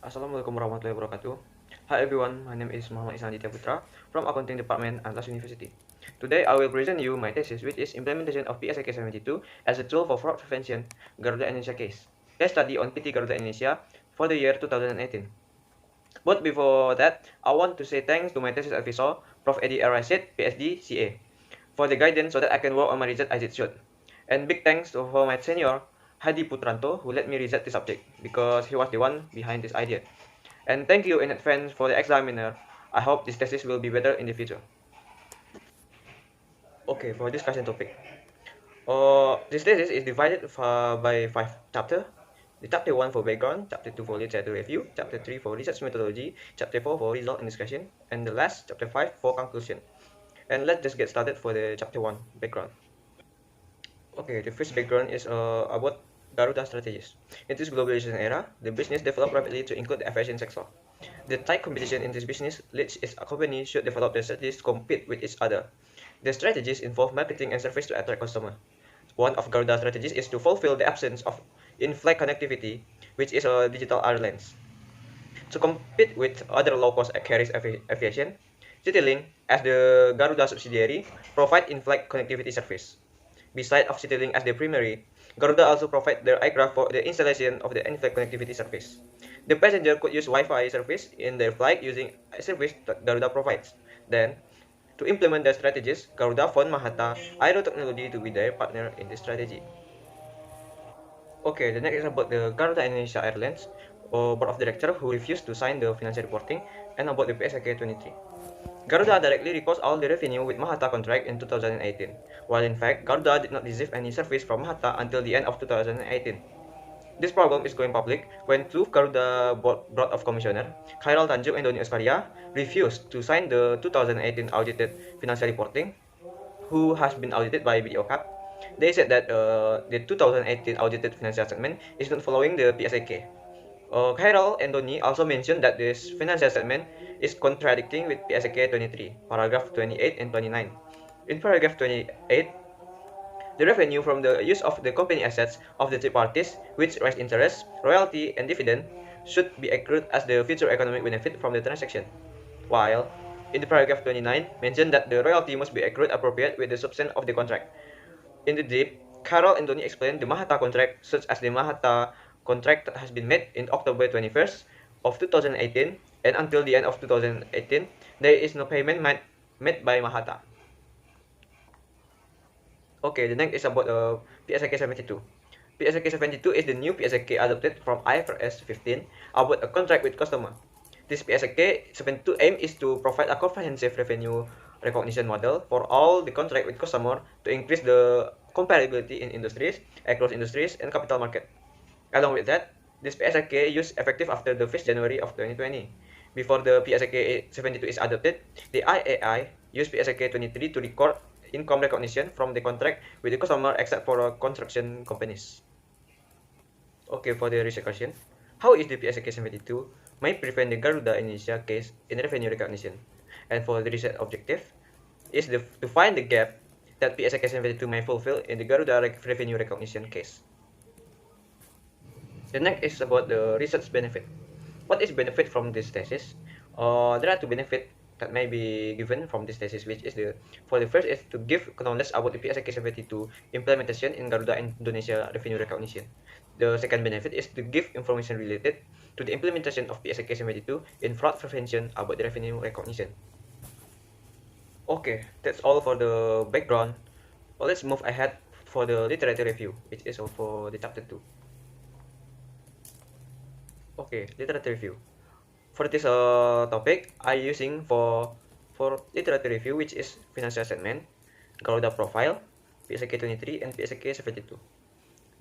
Assalamualaikum warahmatullahi wabarakatuh. Hi everyone, my name is Muhammad Ihsan Aditya Putra from Accounting Department, Antas University. Today I will present you my thesis, which is implementation of PSAK 72 as a tool for fraud prevention, Garuda Indonesia case. Case study on PT Garuda Indonesia for the year 2018. But before that, I want to say thanks to my thesis advisor, Prof. Eddie R. Rashid, PhD, CA, for the guidance so that I can work on my result as it should. And big thanks to for my senior, Hadi Putranto, who let me research the subject because he was the one behind this idea. And thank you in advance for the examiner. I hope this thesis will be better in the future. Okay, for discussion topic. This thesis is divided by 5 chapters. The chapter 1 for background, chapter 2 for literature review, chapter 3 for research methodology, chapter 4 for result and discussion, and the last, chapter 5 for conclusion. And let's just get started for the chapter 1, background. Okay, the first background is about Garuda strategies. In this globalization era, the business developed rapidly to include the aviation sector. The tight competition in this business leads its company should develop their strategies to compete with each other. The strategies involve marketing and service to attract customers. One of Garuda's strategies is to fulfill the absence of in-flight connectivity, which is a digital airlines. To compete with other low-cost carriers aviation, Citylink, as the Garuda subsidiary, provide in-flight connectivity service. Besides of Citylink as the primary, Garuda also provide their aircraft for the installation of the in-flight connectivity service. The passenger could use Wi-Fi service in their flight using a service that Garuda provides. Then, to implement their strategies, Garuda found Mahata Aero Technology to be their partner in this strategy. Okay, the next is about the Garuda Indonesia Airlines, or board of directors who refused to sign the financial reporting, and about the PSAK 23. Garuda directly reports all the revenue with Mahata contract in 2018, while in fact Garuda did not receive any service from Mahata until the end of 2018. This problem is going public when two Garuda Board of Commissioner, Khairal Tanjung and Doni Askaria, refused to sign the 2018 audited financial reporting, who has been audited by BDOCAP. They said that the 2018 audited financial statement is not following the PSAK. Khairal and Doni also mentioned that this financial statement is contradicting with PSAK 23, paragraph 28 and 29. In paragraph 28, the revenue from the use of the company assets of the third parties, which raise interest, royalty, and dividend, should be accrued as the future economic benefit from the transaction. While, in the paragraph 29, mentioned that the royalty must be accrued appropriate with the substance of the contract. In the deep, Carol and Doni explained the Mahata contract, such as the Mahata contract that has been made in October 21st of 2018, and until the end of 2018, there is no payment made by Mahata. Okay, the next is about PSAK 72. PSAK 72 is the new PSAK adopted from IFRS 15 about a contract with customer. This PSAK 72 aim is to provide a comprehensive revenue recognition model for all the contract with customer to increase the comparability in industries, across industries, and capital market. Along with that, this PSAK used effective after the 1st January of 2020. Before the PSAK 72 is adopted, the IAI used PSAK 23 to record income recognition from the contract with the customer except for construction companies. Okay, for the research question, how is the PSAK 72 may prevent the Garuda Indonesia case in revenue recognition? And for the research objective is to find the gap that PSAK 72 may fulfill in the Garuda revenue recognition case. The next is about the research benefit. What is benefit from this thesis? There are two benefits that may be given from this thesis, which is for the first is to give knowledge about the PSAK 72 implementation in Garuda Indonesia revenue recognition. The second benefit is to give information related to the implementation of PSAK 72 in fraud prevention about the revenue recognition. Okay, that's all for the background. Well, let's move ahead for the literature review, which is for the chapter 2. Okay, literature review. For this topic, I using for literature review, which is financial statement, Garuda profile, PSAK 23, and PSAK 72.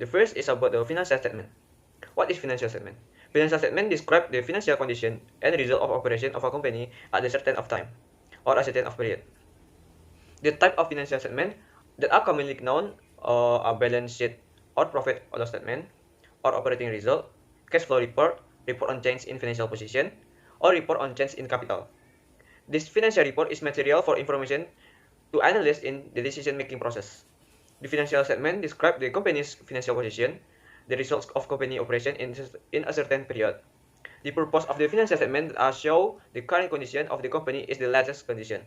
The first is about the financial statement. What is financial statement? Financial statement describe the financial condition and result of operation of a company at a certain of time or a certain of period. The type of financial statement that are commonly known are balance sheet or profit or loss statement, or operating result, cash flow report, report on change in financial position, or report on change in capital. This financial report is material for information to analysts in the decision-making process. The financial statement describes the company's financial position, the results of company operation in a certain period. The purpose of the financial statement show the current condition of the company is the latest condition.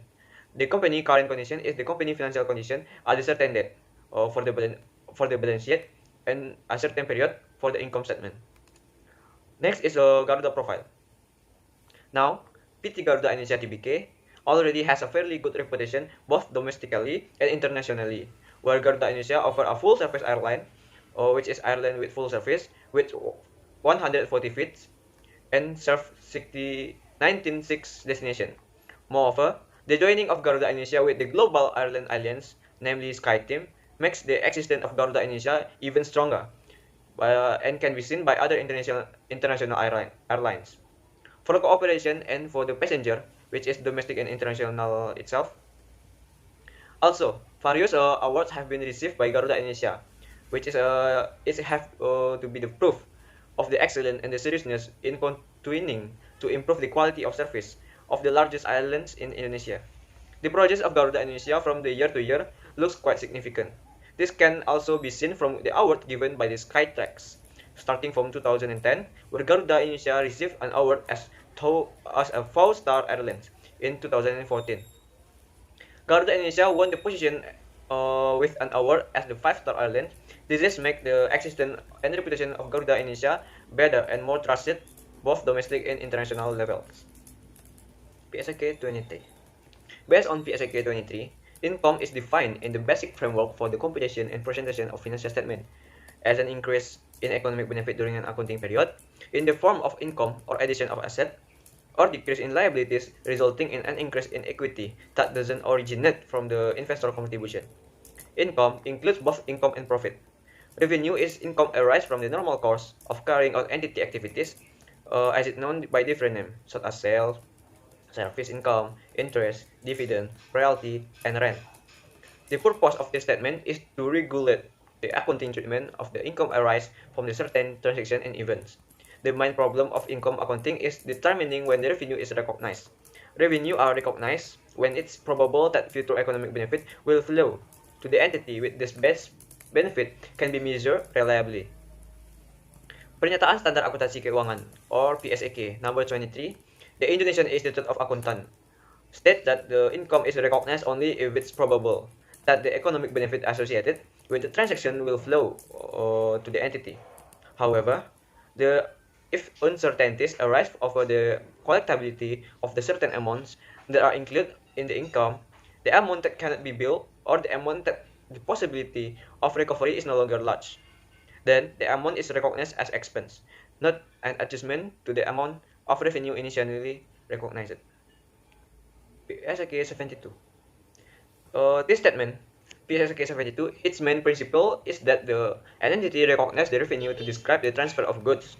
The company current condition is the company financial condition at a certain date for the balance sheet and a certain period for the income statement. Next is a Garuda profile. Now, PT Garuda Indonesia Tbk already has a fairly good reputation both domestically and internationally, where Garuda Indonesia offer a full service airline, which is airline with full service with 140 feet and serve 19 destinations. Moreover, the joining of Garuda Indonesia with the Global Airline Alliance, namely SkyTeam, makes the existence of Garuda Indonesia even stronger and can be seen by other international airlines. For cooperation and for the passenger, which is domestic and international itself. Also, various awards have been received by Garuda Indonesia, which is have to be the proof of the excellence and the seriousness in continuing to improve the quality of service of the largest islands in Indonesia. The progress of Garuda Indonesia from the year to year looks quite significant. This can also be seen from the award given by the Skytrax, starting from 2010, where Garuda Indonesia received an award as a 4-star airline in 2014. Garuda Indonesia won the position with an award as the 5-star airline. This makes the existence and reputation of Garuda Indonesia better and more trusted both domestic and international levels. PSAK 23. Based on PSAK 23, income is defined in the basic framework for the computation and presentation of financial statement as an increase in economic benefit during an accounting period in the form of income or addition of asset or decrease in liabilities resulting in an increase in equity that doesn't originate from the investor contribution. Income includes both income and profit. Revenue is income arise from the normal course of carrying out entity activities as it known by different names such as sales, service income, interest, dividend, royalty, and rent. The purpose of this statement is to regulate the accounting treatment of the income arise from the certain transaction and events. The main problem of income accounting is determining when the revenue is recognized. Revenue are recognized when it's probable that future economic benefit will flow to the entity with this best benefit can be measured reliably. Pernyataan Standar Akuntansi Keuangan or PSAK number 23, the Indonesian Institute of Accountant state that the income is recognized only if it's probable that the economic benefit associated with the transaction will flow to the entity. However, if uncertainties arise over the collectability of the certain amounts that are included in the income, the amount that cannot be billed, or the amount that the possibility of recovery is no longer large, then the amount is recognized as expense, not an adjustment to the amount of revenue initially recognized. PSAK 72. This statement, PSAK 72, its main principle is that an entity recognizes the revenue to describe the transfer of goods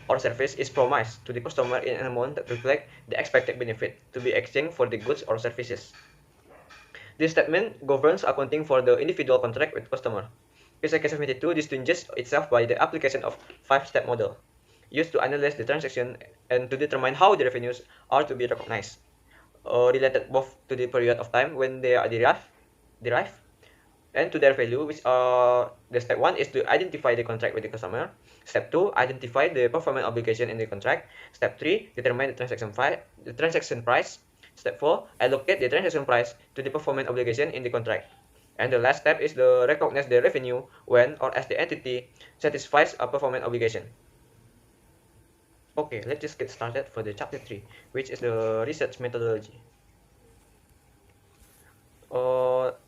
or service is promised to the customer in an amount that reflects the expected benefit to be exchanged for the goods or services. This statement governs accounting for the individual contract with customer. PSAK 72 distinguishes itself by the application of 5-step model, used to analyze the transaction and to determine how the revenues are to be recognized, related both to the period of time when they are derived and to their value, which the step 1 is to identify the contract with the customer. Step 2, identify the performance obligation in the contract. Step 3, determine the transaction price. Step 4, allocate the transaction price to the performance obligation in the contract. And the last step is to recognize the revenue when or as the entity satisfies a performance obligation. Okay, let's just get started for the chapter 3, which is the research methodology.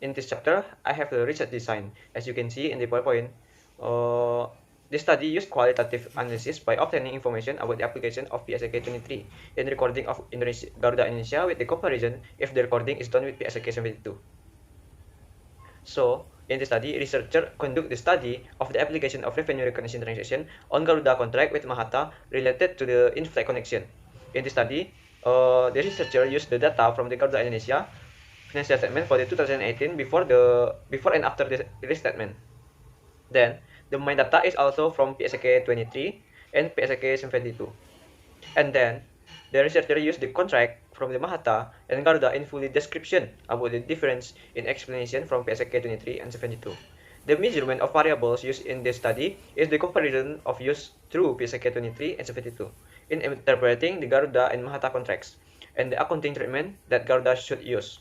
In this chapter, I have the research design. As you can see in the PowerPoint, this study used qualitative analysis by obtaining information about the application of PSAK 23 in recording of Garuda Indonesia with the comparison if the recording is done with PSAK 72. So, in the study, researcher conduct the study of the application of revenue recognition transaction on Garuda contract with Mahata related to the in-flight connection. In the study, the researcher used the data from the Garuda Indonesia financial statement for the 2018 before and after the restatement. Then, the main data is also from PSAK 23 and PSAK 72. And then, the researcher used the contract from the Mahata and Garuda in full description about the difference in explanation from PSAK 23 and 72. The measurement of variables used in this study is the comparison of use through PSAK 23 and 72. in interpreting the Garuda and Mahata contracts and the accounting treatment that Garuda should use.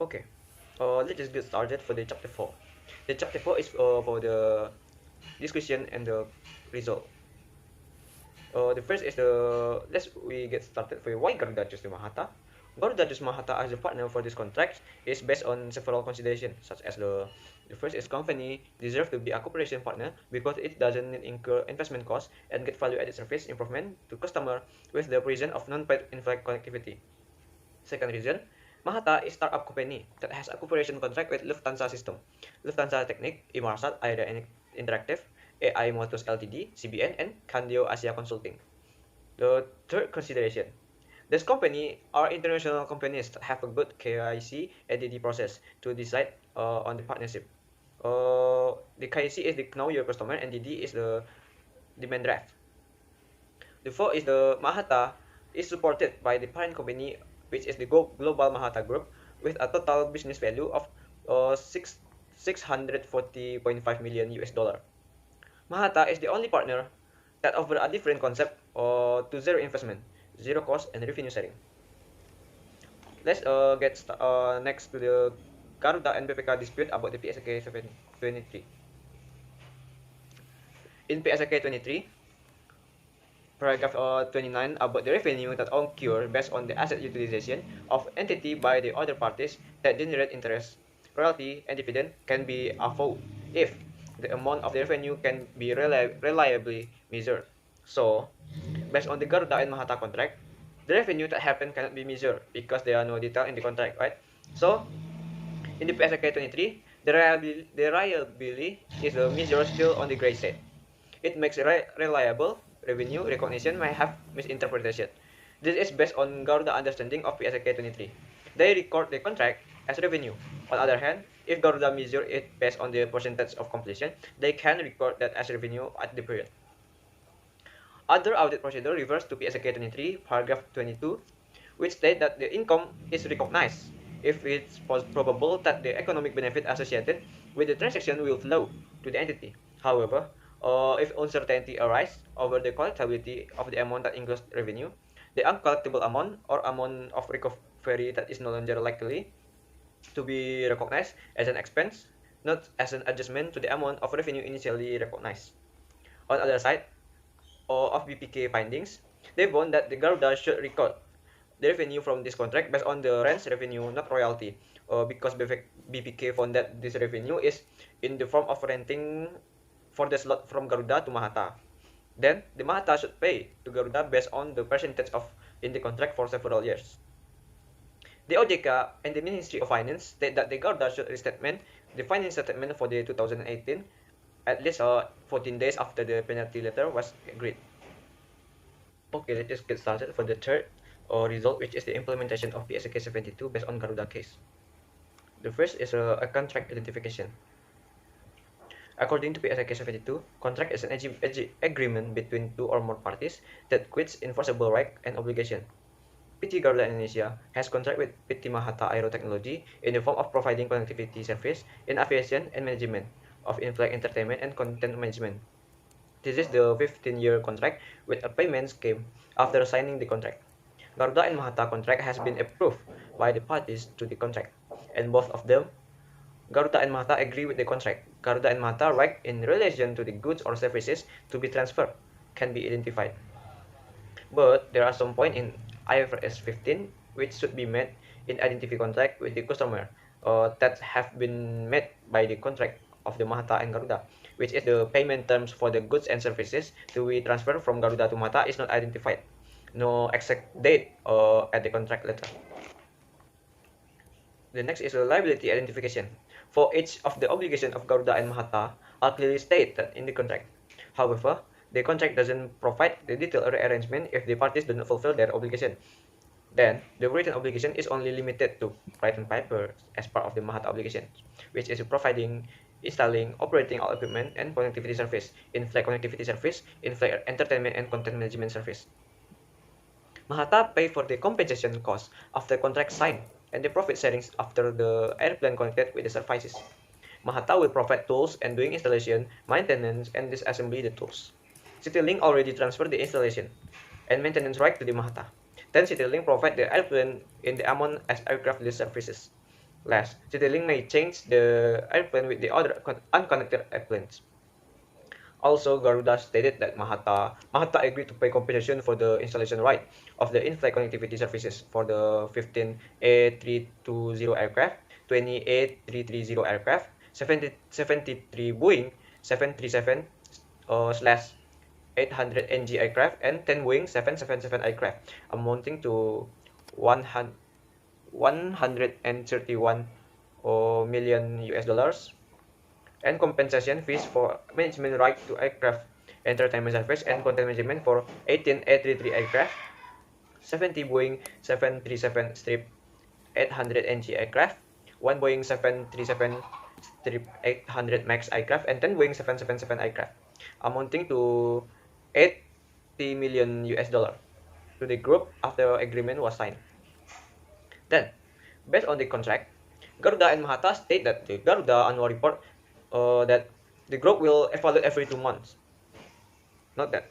Okay, let's just get started for the chapter 4. The chapter 4 is for the discussion and the result. The first is let's we get started for why Garuda chose the Mahata. Garuda chose Mahata as a partner for this contract is based on several considerations, such as the first is company deserve to be a cooperation partner because it doesn't incur investment costs and get value-added service improvement to customer with the provision of non-paid in-flight connectivity. Second reason, Mahata is startup company that has a cooperation contract with Lufthansa System, Lufthansa Technik, Inmarsat, Aira Interactive, AI Motors Ltd, CBN, and Kandio Asia Consulting. The third consideration, this company are international companies that have a good KYC and DD process to decide on the partnership. The KYC is the know your customer and DD is the demand draft. The fourth is the Mahata is supported by the parent company, which is the Global Mahata Group, with a total business value of 640.5 million US dollar. Mahata is the only partner that offer a different concept to zero investment, zero cost, and revenue sharing. Let's get next to the Garuda and BPK dispute about the PSK 23. In PSK 23, paragraph 29 about the revenue that occur based on the asset utilization of entity by the other parties that generate interest, royalty, and dividend can be avowed if the amount of the revenue can be reliably measured. So, based on the Garuda and Mahata contract, the revenue that happen cannot be measured because there are no detail in the contract, right? So, in the PSK 23, the reliability is a measure still on the gray side. It makes reliable revenue recognition may have misinterpretation. This is based on Garuda understanding of PSK 23. They record the contract as revenue. On the other hand, if Garuda measure it based on the percentage of completion, they can record that as revenue at the period. Other audit procedure refers to PSK 23, paragraph 22, which state that the income is recognized if it's probable that the economic benefit associated with the transaction will flow to the entity. However, if uncertainty arises over the collectability of the amount that includes revenue, the uncollectible amount or amount of recovery that is no longer likely to be recognized as an expense, not as an adjustment to the amount of revenue initially recognized. On the other side, of BPK findings, they found that the Garuda should record the revenue from this contract based on the rents revenue, not royalty, because BPK found that this revenue is in the form of renting for the slot from Garuda to Mahata. Then, the Mahata should pay to Garuda based on the percentage of in the contract for several years. The OJK and the Ministry of Finance state that the Garuda should restatement the finance statement for the 2018 at least 14 days after the penalty letter was agreed. Okay, let's just get started for the third result, which is the implementation of PSK 72 based on Garuda case. The first is a contract identification. According to PSK 72, contract is an agreement between two or more parties that quits enforceable right and obligation. PT Garuda Indonesia has contract with PT Mahata Aero Technology in the form of providing connectivity service in aviation and management of in-flight entertainment and content management. This is the 15-year contract with a payment scheme after signing the contract. Garuda and Mahata contract has been approved by the parties to the contract, and both of them, Garuda and Mahata, agree with the contract. Garuda and Mahata right in relation to the goods or services to be transferred can be identified. But there are some points in IFRS 15 which should be met in identify contract with the customer that have been met by the contract of the Mahata and Garuda, which is the payment terms for the goods and services to be transferred from Garuda to Mahata is not identified. No exact date at the contract letter. The next is a liability identification. For each of the obligation of Garuda and Mahata are clearly stated in the contract. However, the contract doesn't provide the detailed arrangement if the parties do not fulfill their obligation. Then, the written obligation is only limited to written paper as part of the Mahata obligation, which is providing, installing, operating all equipment and connectivity service, in-flight connectivity service, in-flight entertainment and content management service. Mahata pay for the compensation cost after contract signed and the profit sharings after the airplane connected with the services. Mahata will provide tools and doing installation, maintenance, and disassembly the tools. CityLink already transferred the installation and maintenance right to the Mahata. Then CityLink provide the airplane in the amount as aircraft lease services. Last, CityLink may change the airplane with the other unconnected airplanes. Also, Garuda stated that Mahata agreed to pay compensation for the installation right of the in-flight connectivity services for the 15 A320 aircraft, 20 A330 aircraft, 73 Boeing 737 slash 800 NG aircraft, and 10 Boeing 777 aircraft, amounting to 131 million US dollars, and compensation fees for management right to aircraft entertainment service and content management for 18 A33 aircraft, 70 Boeing 737-800 NG aircraft, 1 Boeing 737-800 MAX aircraft, and 10 Boeing 777 aircraft, amounting to 80 million US dollar to the group after agreement was signed. Then, based on the contract, Garuda and Mahata state that the Garuda annual report that the group will evaluate every 2 months. Not that.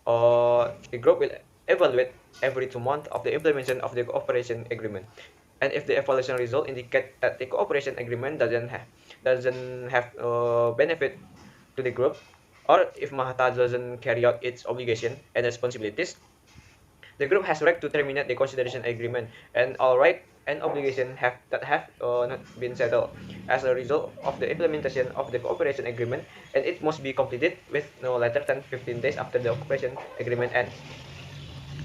The group will evaluate every 2 months of the implementation of the cooperation agreement. And if the evaluation result indicate that the cooperation agreement doesn't have benefit to the group, or if Mahata doesn't carry out its obligation and responsibilities, the group has right to terminate the consideration agreement, and all right and obligation have not been settled as a result of the implementation of the cooperation agreement, and it must be completed with no later than 15 days after the cooperation agreement ends.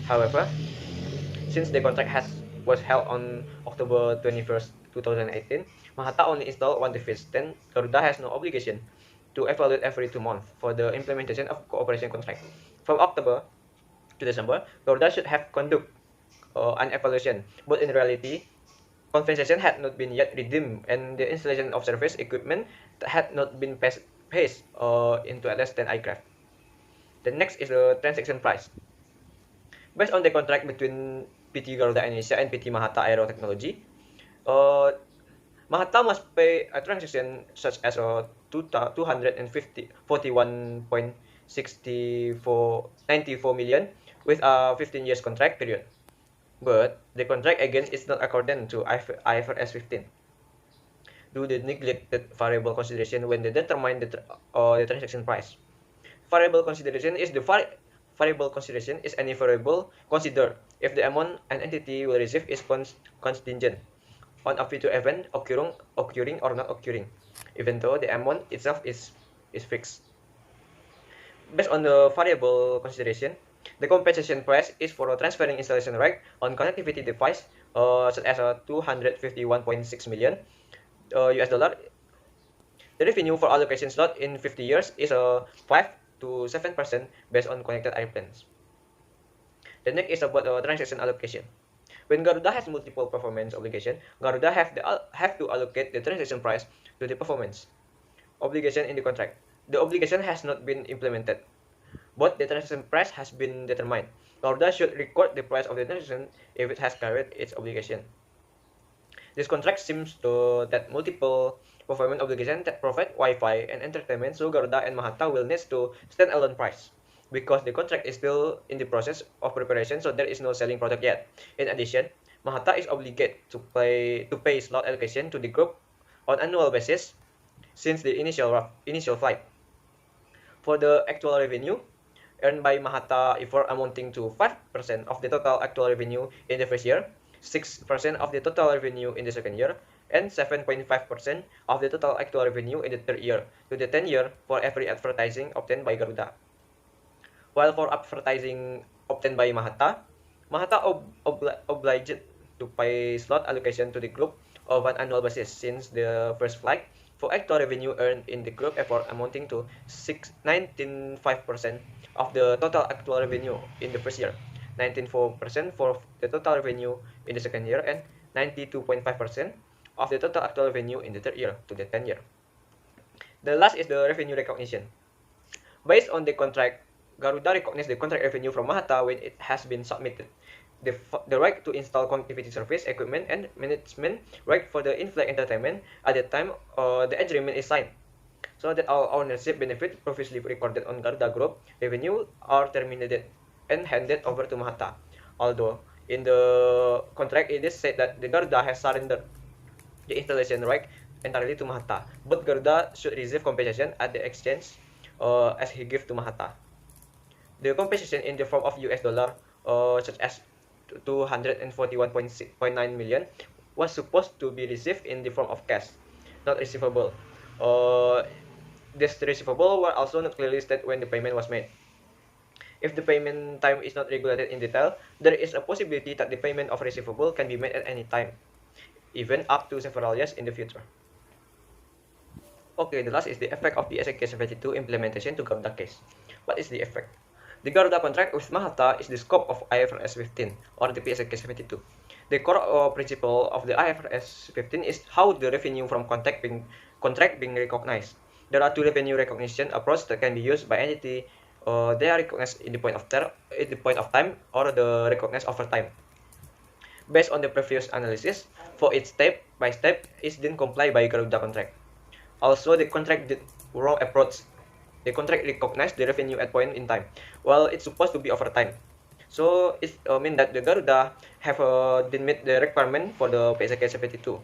However, since the contract was held on October 21st, 2018, Mahata only installed one device. Then Garuda has no obligation to evaluate every 2 months for the implementation of cooperation contract. From October to December, Garuda should have conduct an evaluation, but in reality, compensation had not been yet redeemed, and the installation of service equipment had not been paid into less than aircraft. The next is the transaction price. Based on the contract between PT Garuda Indonesia and PT Mahata Aero Technology, Mahata must pay a transaction such as 241.94 million with a 15 years contract period. But the contract again is not according to IFRS 15. Do the neglected variable consideration when they determine the transaction price. Variable consideration is variable consideration is any variable considered if the amount an entity will receive is contingent on a future event occurring or not occurring, even though the amount itself is fixed. Based on the variable consideration, the compensation price is for transferring installation right on connectivity device such as 251.6 million US dollar. The revenue for allocation slot in 50 years is 5 to 7% based on connected airplanes. The next is about transaction allocation. When Garuda has multiple performance obligation, Garuda have to allocate the transaction price to the performance obligation in the contract. The obligation has not been implemented, but the transaction price has been determined. Garuda should record the price of the transaction if it has carried its obligation. This contract seems that multiple performance obligations that provide Wi-Fi and entertainment, so Garuda and Mahata will need to stand alone price, because the contract is still in the process of preparation, so there is no selling product yet. In addition, Mahata is obligated to pay slot allocation to the group on annual basis since the initial flight. For the actual revenue earned by Mahata effort amounting to 5% of the total actual revenue in the first year, 6% of the total revenue in the second year, and 7.5% of the total actual revenue in the third year to the 10th year for every advertising obtained by Garuda. While for advertising obtained by Mahata, obliged to pay slot allocation to the group of an annual basis since the first flight for actual revenue earned in the group effort amounting to 19.5% of the total actual revenue in the first year, 19.4% for the total revenue in the second year, and 92.5% of the total actual revenue in the third year to the 10th year. The last is the revenue recognition. Based on the contract, Garuda recognizes the contract revenue from Mahata when it has been submitted. The right to install connectivity service, equipment, and management right for the in-flight entertainment at the time the agreement is signed. so that all ownership benefit previously recorded on Garuda Group revenue are terminated and handed over to Mahata. Although in the contract it is said that the Garuda has surrendered the installation right entirely to Mahata, but Garuda should receive compensation at the exchange as he gave to Mahata. The compensation in the form of US dollar, such as 241.9 million, was supposed to be received in the form of cash, not receivable. Uh, this receivable were also not clearly stated when the payment was made. If the payment time is not regulated in detail, there is a possibility that the payment of receivable can be made at any time, even up to several years in the future. Okay, the last is the effect of the SAK 72 implementation to Garuda case. What is the effect? The Garuda contract with Mahata is the scope of IFRS 15 or the PSAK 72. The core principle of the IFRS 15 is how the revenue from contract being recognized. There are two revenue recognition approaches that can be used by entity. They are recognized in the point of time or the recognized over time. Based on the previous analysis, for each step by step is then complied by Garuda contract. Also, the contract did wrong approach. The contract recognized the revenue at point in time, while it's supposed to be over time. So it means that the Garuda have didn't meet the requirement for the PSAK 72.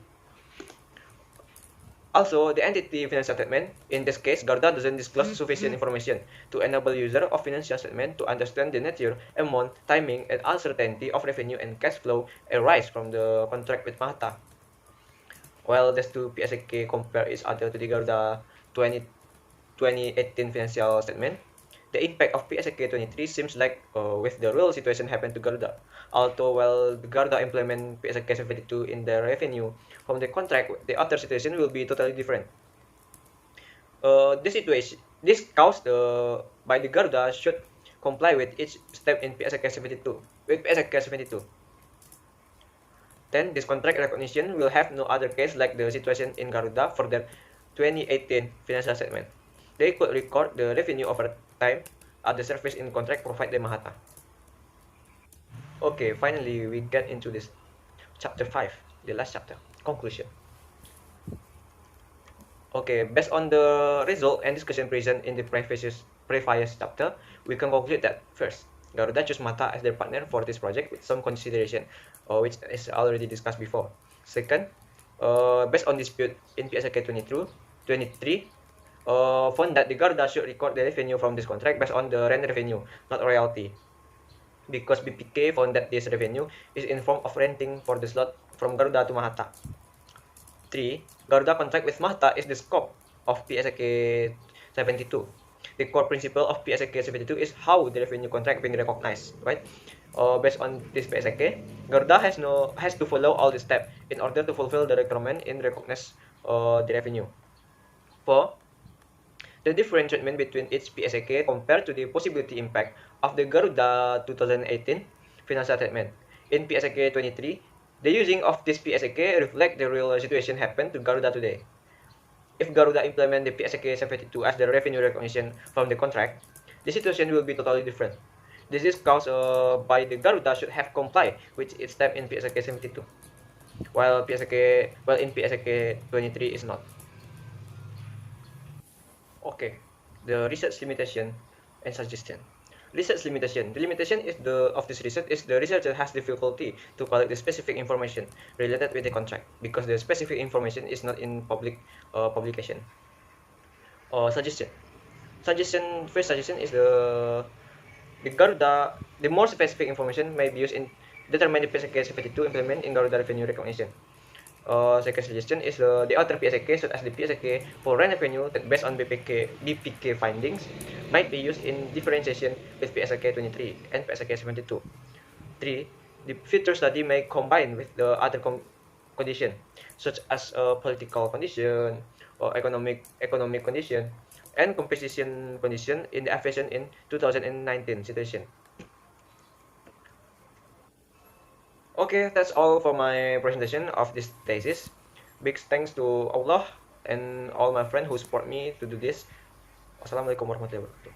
Also, the entity financial statement, in this case, Garuda doesn't disclose sufficient information to enable user of financial statement to understand the nature, amount, timing, and uncertainty of revenue and cash flow arise from the contract with Mahata. While these two PSAK compare each other to the Garuda 2018 financial statement, the impact of PSAK 23 seems like with the real situation happened to Garuda. Although while the Garuda implement PSAK 72 in their revenue from the contract, the other situation will be totally different. This caused by the Garuda should comply with each step in PSAK 72. Then this contract recognition will have no other case like the situation in Garuda for their 2018 financial statement. They could record the revenue over time at the service in contract provided by Mahata. Okay, finally we get into this chapter 5, the last chapter, conclusion. Okay, based on the result and discussion present in the previous chapter, we can conclude that first, Garuda chose Mahata as their partner for this project with some consideration, which is already discussed before. Second, based on dispute in PSAK 23, found that the Garuda should record the revenue from this contract based on the rent revenue, not royalty. Because BPK found that this revenue is in form of renting for the slot from Garuda to Mahata. 3. Garuda contract with Mahata is the scope of PSAK 72. The core principle of PSAK 72 is how the revenue contract being recognized, right? Based on this PSAK, Garuda has to follow all the steps in order to fulfill the requirement in recognize the revenue. 4. The different treatment between each PSAK compared to the possibility impact of the Garuda 2018 financial statement. In PSAK 23, the using of this PSAK reflect the real situation happened to Garuda today. If Garuda implement the PSAK 72 as the revenue recognition from the contract, the situation will be totally different. This is caused by the Garuda should have complied with its step in PSAK 72, while in PSAK 23 is not. Okay, the research limitation and suggestion. Research limitation. The limitation of this research is the researcher has difficulty to collect the specific information related with the contract because the specific information is not in public publication. Suggestion. First suggestion is the Garuda. The more specific information may be used in determine the PSAK 72 implement in Garuda revenue recognition. Second suggestion is the other PSAK, such as the PSAK for rent revenue that based on BPK findings might be used in differentiation with PSAK 23 and PSAK 72. 3. The future study may combine with the other condition, such as political condition or economic condition and composition condition in the aviation in 2019 situation. Okay, that's all for my presentation of this thesis. Big thanks to Allah and all my friends who support me to do this. Wassalamualaikum warahmatullahi wabarakatuh.